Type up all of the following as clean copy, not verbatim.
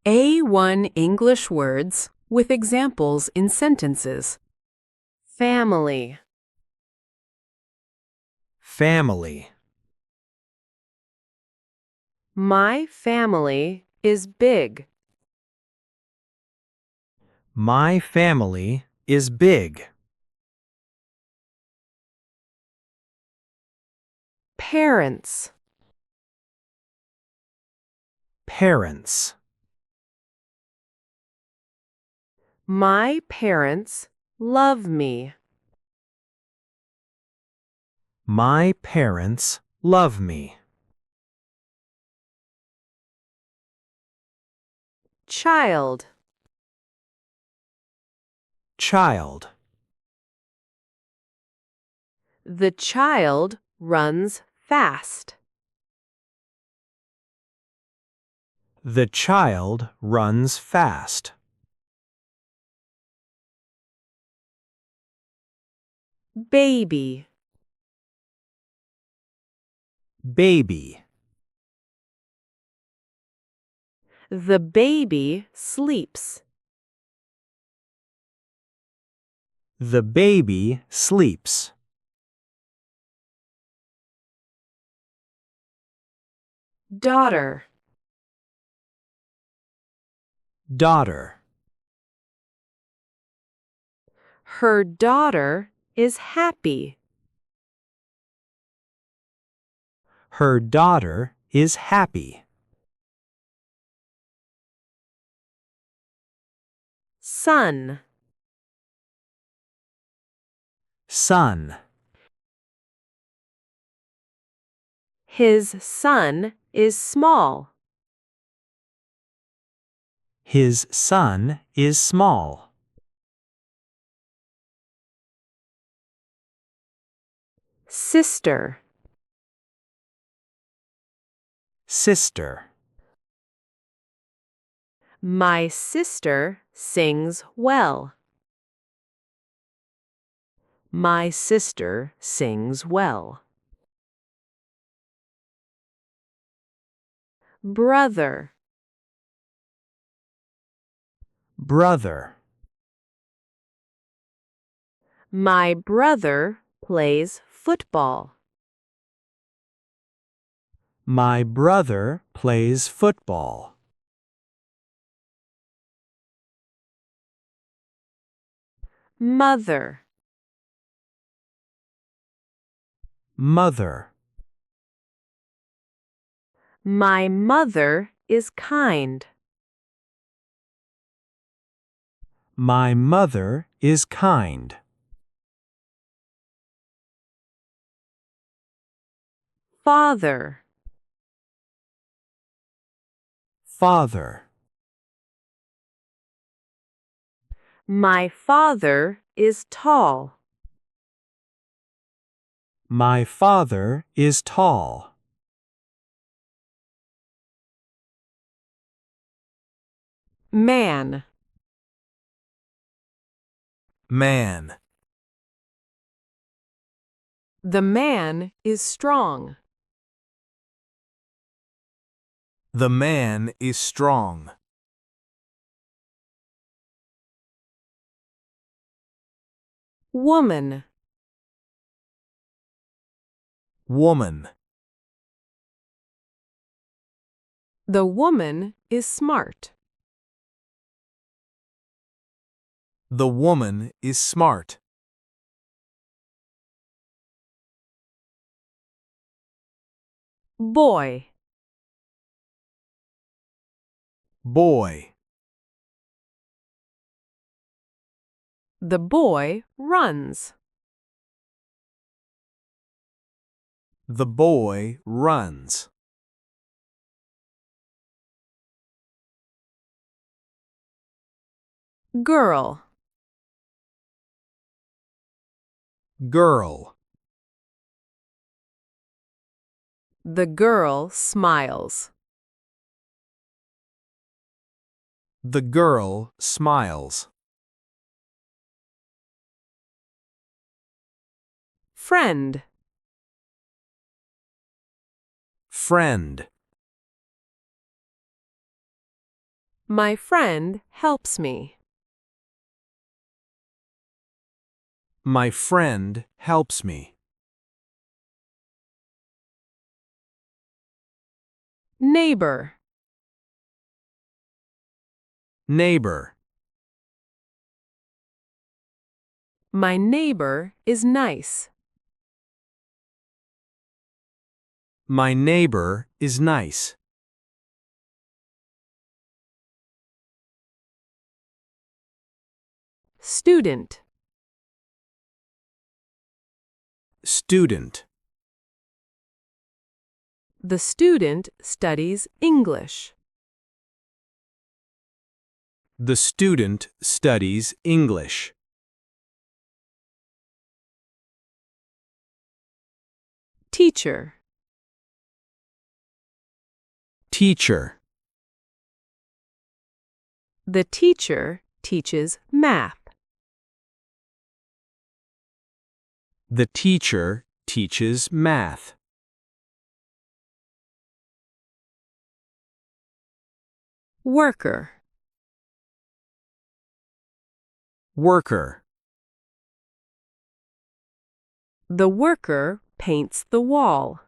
A1 English words with examples in sentences. Family, Family. my family is big. My family is big. Parents, Parents. my parents love me. My parents love me. Child, Child. the child runs fast. The child runs fast. Baby, Baby. the baby sleeps. The baby sleeps. Daughter, Daughter. her daughter is happy. Her daughter is happy. Son, Son. his son is small. His son is small. Sister, Sister. my sister sings well. My sister sings well. Brother, Brother. my brother plays football. My brother plays football. Mother, Mother. my mother is kind. My mother is kind. Father, Father. my father is tall. My father is tall. Man, Man. the man is strong. The man is strong. Woman, Woman. the woman is smart. The woman is smart. Boy, Boy. the boy runs. The boy runs. Girl, Girl. the girl smiles. The girl smiles. Friend, Friend. My friend helps me. My friend helps me. Neighbor. Neighbor. My neighbor is nice. My neighbor is nice. Student. Student. The student studies English. The student studies English. Teacher. Teacher. The teacher teaches math. The teacher teaches math. Worker. Worker. The worker paints the wall.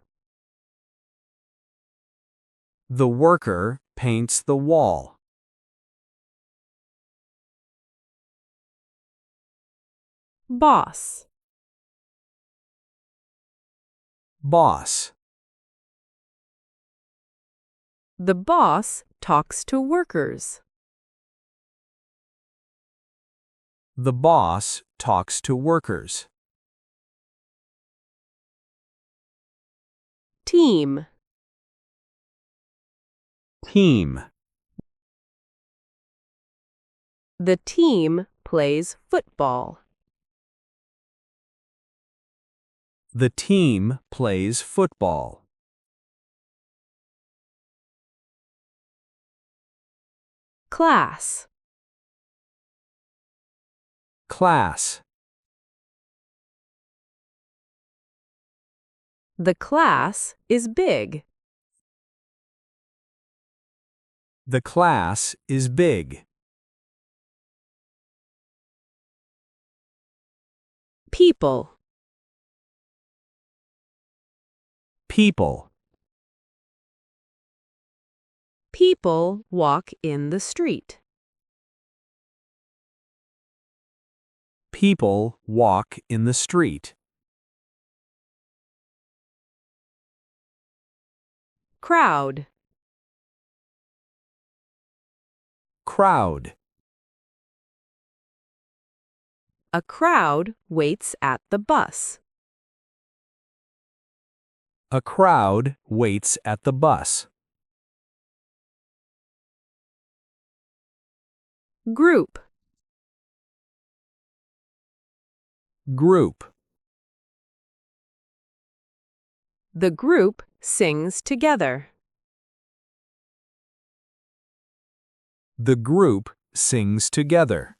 The worker paints the wall. Boss. Boss. The boss talks to workers. The boss talks to workers. Team. Team. The team plays football. The team plays football. Class. Class. The class is big. The class is big. People. People. People walk in the street. People walk in the street. Crowd. Crowd. A crowd waits at the bus. A crowd waits at the bus. Group. Group. The group sings together. The group sings together.